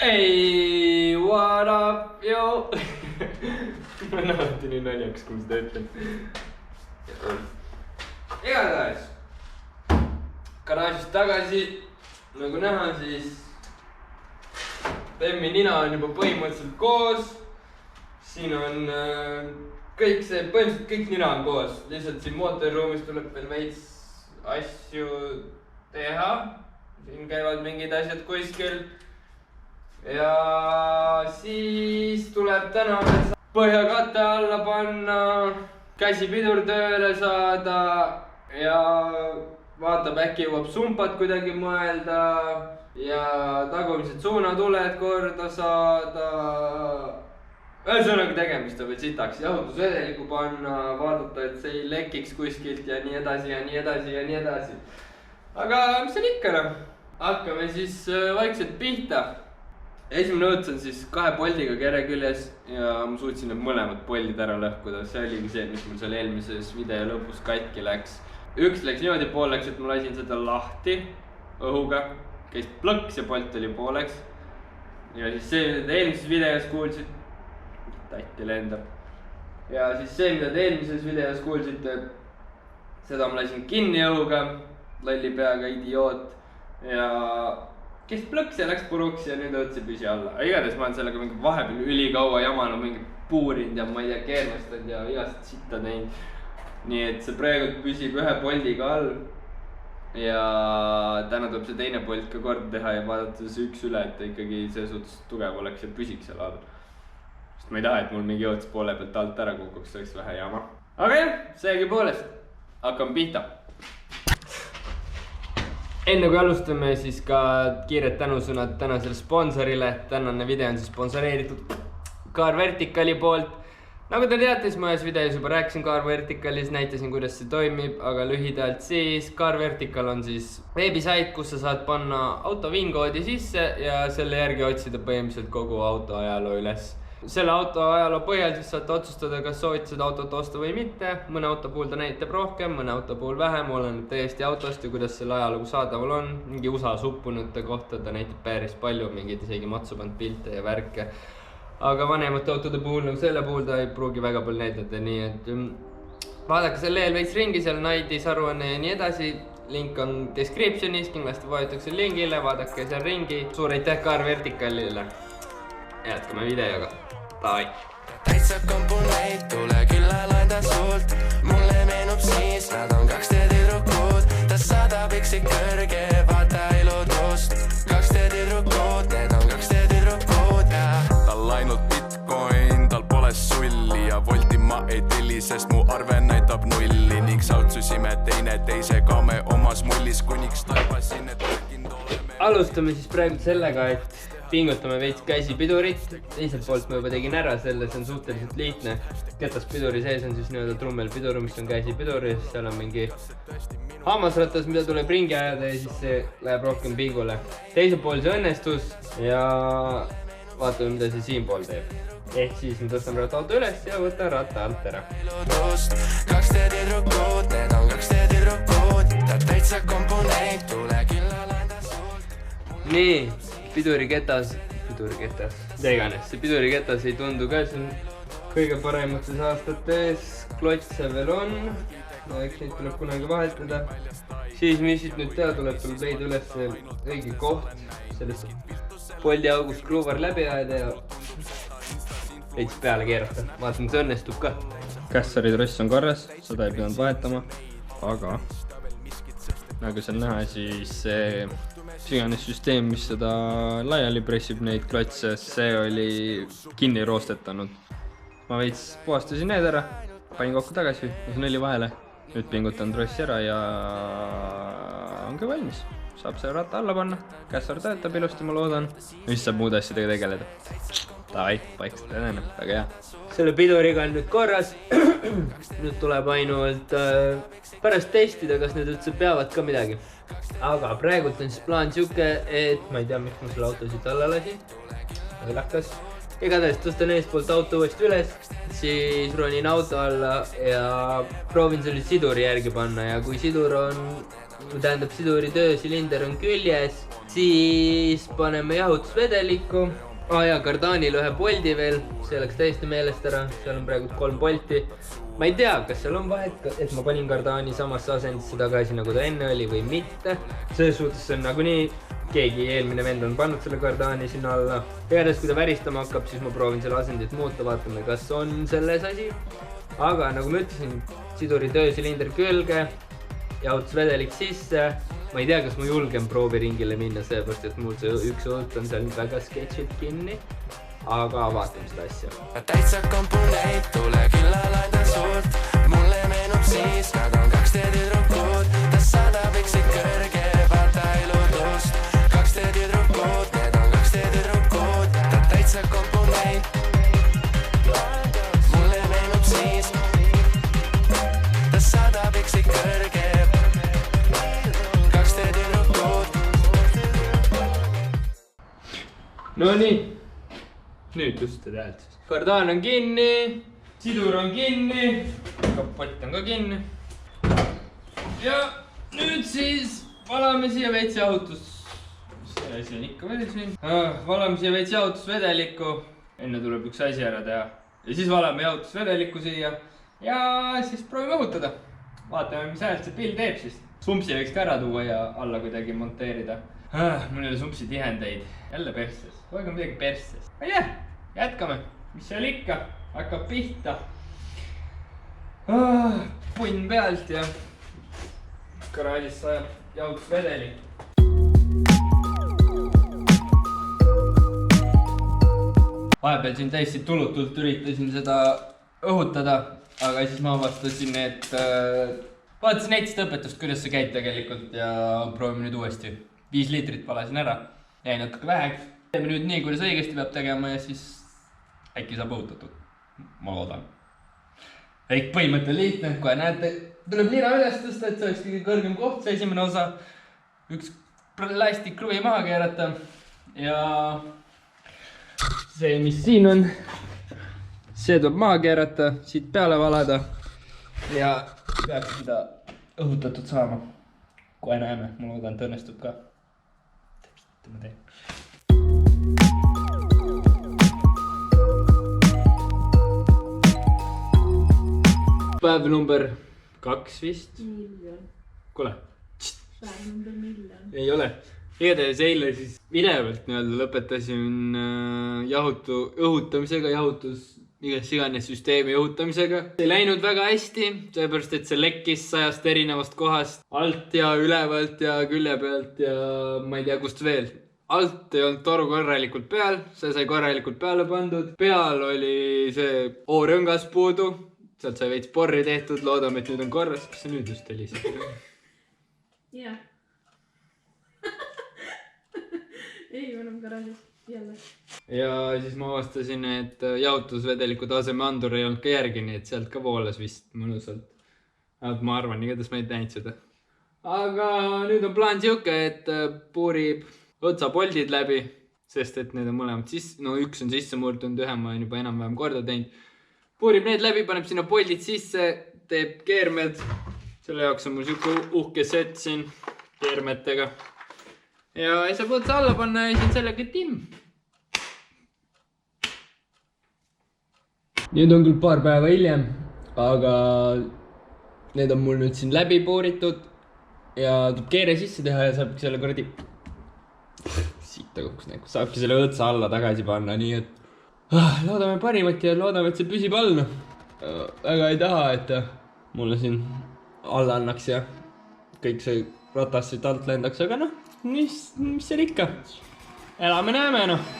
Hey, what up, yo? Ma olen alati nii naljaks, kui ma seda ütlen. Igatahes garaažist tagasi, nagu näha, siis Bemmi nina on juba põhimõtteliselt koos. Siin on põhimõtteliselt kõik nina on koos. Lihtsalt siin mootoriruumis tuleb veel veits asju teha. Siin käivad mingid asjad kuskil. Ja siis tuleb täna põhjakatte alla panna, käsipidur tööle saada ja vaatab, äkki jõuab sumpat kuidagi mõelda ja tagumised suunatuled korda saada. Ühesõnaga tegemist on veel sitaks, jahutusvedeliku panna, vaadata, et see ei lekiks kuskilt ja nii edasi ja nii edasi ja nii edasi. Aga mis on ikka noh? Hakkame siis vaikselt pihta. Esimene õõts on siis 2 poldiga kere küljes ja ma suutsin need mõlemad poldid ära lõhkuda. See oligi see, mis mul seal eelmises video lõpus katki läks. Üks läks niimoodi pooleks, et ma lasin seda lahti õhuga. Käis plõks ja polt oli pooleks. Ja siis see, mida te eelmises videos kuulsite, tatti lendab. Ja siis see, mida te eelmises videos kuulsite, seda ma lasin kinni õhuga, lalli peaga idioot. Ja kes plõks ja läks puruks ja nüüd õõtsi püsi alla. Igatahes ma olen sellega mingi vahepeal ülikaua jamanud, mingi puurinud ja ma ei tea, keermestanud ja igast sitta teinud. Nii et see praegu püsib ühe poldiga all. Ja täna tuleb see teine pold ka korda teha ja vaadata see üks üle, et ta ikkagi see suhtes tugev oleks ja püsiks seal all. Sest ma ei taha, et mul mingi õõts poole pealt alt ära kukuks, see oleks vähe jama. Aga jah, seegi poolest. Hakkame pihta. Enne kui alustame, siis ka kiired tänusõnad tänasele sponsorile. Tänane video on siis sponsoreeritud Car Verticali poolt. Nagu te teate, siis ma ühes videos juba rääkisin Car Verticalis, näitasin, kuidas see toimib, aga lühidalt siis Car Vertical on siis veebisait, kus sa saad panna auto VIN-koodi sisse ja selle järgi otsida põhimõtteliselt kogu auto ajaloo üles. Selle auto ajaloo põhjal siis saate otsustada, kas soovite seda autot osta või mitte. Mõne auto puhul ta näitab rohkem, mõne auto puhul vähem, oleneb täiesti autost ja kuidas selle ajalugu saadaval on. Mingi USA suppunute kohta ta näitab päris palju, mingid isegi matsupand pilte ja värke. Aga vanemate autode puhul, nagu selle puhul ta ei pruugi väga palju näidata, nii et vaadake selle lehel veits ringi, seal Naidis aruanne ja nii edasi. Link on descriptionis, kindlasti vajutakse lingile, vaadake seal ringi. Suur aitäh Car Verticalile. Jätkame videoga. Bye. Täitsa komponeid, tule külla laenda sult. Mulle meenub siis, nad on 2 tüdrukud. Ta saadab üksik kõrge, vaata ilutust. 2 tüdrukud, need on 2 tüdrukud ja tal ainult Bitcoin, tal pole sulli ja volti ma ei telli, sest mu arve näitab nulli ning sautsusime teine teisega me omas mullis kuniks taipasin, et rääkind oleme. Alustame siis praegu sellega, et pingutame veits käsipidurit. Teiselt poolt ma juba tegin ära selle, see on suhteliselt lihtne. Ketaspiduri sees on siis nii-öelda trummelpidur, mis on käsipidur ja seal on mingi hammasratas, mida tuleb ringi ajada ja siis see läheb rohkem pingule. Teiselt pool see õnnestus ja vaatame, mida see siin pool teeb. Ehk siis ma tõstan ratta auto üles ja võtan ratta alt ära. 2 tüdrukud, need on 2 tüdrukud. Ta täitsa komponeid, tule külla laenda sult. Nii. Piduriketas, teganes, see piduriketas ei tundu ka siin kõige paremates aastates, klotse veel on, eks neid tuleb kunagi vahetada. Siis mis siit nüüd teha tuleb leida üles õige koht, sellest poldi august kruuvar läbi ajada ja veits peale keerata, vaatame, see õnnestub ka. Kässari tross on korras, seda ei pidanud vahetama, aga nagu seal näha, siis see iganes süsteem, mis seda laiali pressib neid klotse, see oli kinni roostetanud. Ma veits puhastasin need ära, panin kokku tagasi, lasin õli vahele. Nüüd pingutan trossi ära ja ongi valmis. Saab selle ratta alla panna, kässar töötab ilusti, ma loodan. Mis saab muude asjadega tegeleda? Davai, paikselt edeneb, väga hea. Selle piduriga on nüüd korras. Nüüd tuleb ainult pärast testida, kas need üldse peavad ka midagi. Aga praegult on siis plaan siuke, et ma ei tea, miks ma selle auto siit alla lasin. Õlakas. Igatahes tõstan eespoolt auto uuesti üles, siis ronin auto alla ja proovin selle siduri järgi panna ja kui sidur on tähendab siduri töösilinder on küljes, siis paneme jahutusvedelikku. Ja kardaanil ühe poldi veel, see läks täiesti meelest ära, seal on praegu 3 polti. Ma ei tea, kas seal on vahet, et ma panin kardaani samasse asendisse tagasi, nagu ta enne oli või mitte. Selles suhtes on nagunii keegi eelmine vend on pannud selle kardaani sinna alla. Igatahes, kui ta väristama hakkab, siis ma proovin selle asendit muuta, vaatame, kas on selles asi. Aga nagu ma ütlesin, siduri töösilinder külge, jahutusvedelik sisse. Ma ei tea, kas ma julgen prooviringile minna, seepärast, et mul see üks õht on seal väga sketšilt kinni. Aga vaatame seda asja. Täitsa komponeid, tule küllal aida suurt. Mulle meenub siis, nad on 2 tüdrukud. Ta saadab üksid kõrge, vaata iludust. 2 tüdrukud, need on 2 tüdrukud. Ta täitsa komponeid. Mulle meenub siis, ta saadab üksid kõrge. No nii, nüüd just seda häält siis. Kardaan on kinni, sidur on kinni, kapott on ka kinni. Ja nüüd siis valame siia veits jahutus. See asi on ikka veel siin. Valame siia veits jahutusvedelikku. Enne tuleb üks asi ära teha. Ja siis valame jahutusvedelikku siia. Ja siis proovime õhutada. Vaatame, mis häält see pill teeb siis. Sumpsi võiks ka ära tuua ja alla kuidagi monteerida. Mul ei ole sumpsi tihendeid. Jälle persses. Hoiga midagi persses. Ma ei tea, jätkame. Mis seal ikka? Hakkab pihta. Punn pealt ja garaažis sajab jahutusvedelik. Vahepeal siin täiesti tulutult üritasin seda õhutada, aga siis ma avastasin, et vaatasin näitist õpetust, kuidas see käib tegelikult ja proovime nüüd uuesti. 5 liitrit valasin ära, jäi natuke väheks. Teeme nüüd nii, kuidas õigesti peab tegema ja siis äkki saab õhutatud. Ma loodan. Ehk põhimõte lihtne, kohe näete, tuleb lina üles tõsta, et see oleks kõige kõrgem koht, see esimene osa. Üks plastikruvi maha keerata ja see, mis siin on, see tuleb maha keerata, siit peale valada ja peaks seda õhutatud saama. Kohe näeme, ma loodan, et õnnestub ka. Ma teen. Päev number 2 vist. Miljon. Kuule. Päev number miljon. Ei ole. Igatahes eile siis videovalt lõpetasin õhutamisega, iganes süsteemi õhutamisega. See ei läinud väga hästi, seepärast et see lekkis 100 erinevast kohast, alt ja ülevalt ja külje pealt ja ma ei tea kust veel. Alt ei olnud toru korralikult peal, see sai korralikult peale pandud. Peal oli see O-rõngas puudu, sealt sai veits porri tehtud, loodame, et nüüd on korras. Kas see nüüd just oli see? Jah. Ei, me oleme garaažis jälle. Ja siis ma avastasin, et jahutusvedeliku taseme andur ei olnud ka järgi, nii et sealt ka voolas vist mõnusalt. Ma arvan, igatahes ma ei näinud seda. Aga nüüd on plaan siuke, et puurib otsapoldid läbi, sest et need on mõlemad sisse, no üks on sisse murdunud, ühe ma olen juba enam-vähem korda teinud. Puurib need läbi, paneb sinna poldid sisse, teeb keermed. Selle jaoks on mul siuke uhke set siin keermetega. Ja ei saab otsa alla panna ja siin sellega timm. Nüüd on küll paar päeva hiljem, aga need on mul nüüd siin läbi puuritud ja tuleb keere sisse teha ja saabki selle kuradi siita kukkus nägu. Saabki selle õtsa alla tagasi panna, nii et loodame parimat ja loodame, et see püsib all. Väga ei taha, et mulle siin alla annaks ja kõik see ratas siit alt lendaks, aga noh, mis seal ikka? Elame näeme, noh.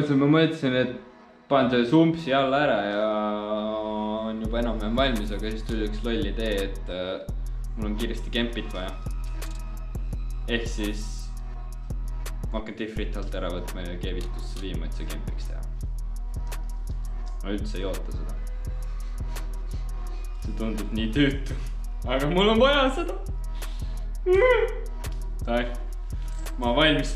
põhimõtteliselt ma mõtlesin, et panen selle sumpsi alla ära ja on juba enam-vähem valmis, aga siis tuli üks loll idee, et mul on kiiresti kempit vaja. Ehk siis ma hakkan difrit alt ära võtma ja keevitusse viima, et see kempiks teha. Ma üldse ei oota seda. See tundub nii tüütu, aga mul on vaja seda. Ma olen valmis.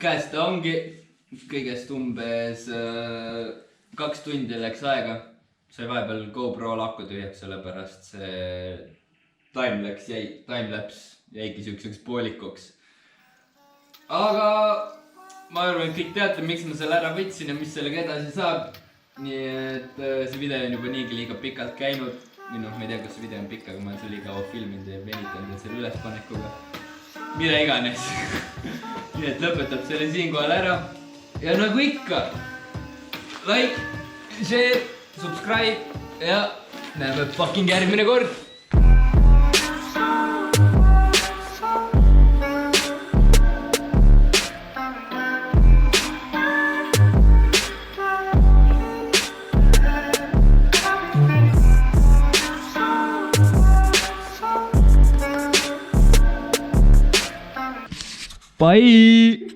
Käes ta ongi, kõigest umbes 2 tundi läks aega. Sai vahepeal GoPro lakku tühjaks, sellepärast see timelapse jäigi siukseks poolikuks. Aga ma arvan, et kõik teate, miks ma selle ära võtsin ja mis sellega edasi saab. Nii et see video on juba niigi liiga pikalt käinud. Või noh, ma ei tea, kas see video on pikk, aga ma olen see liiga filminud ja venitanud selle ülespanekuga. Mida iganes. Nii et lõpetab selle siinkohal ära. Ja nagu ikka, like, share, subscribe ja näeme fucking järgmine kord. Bye!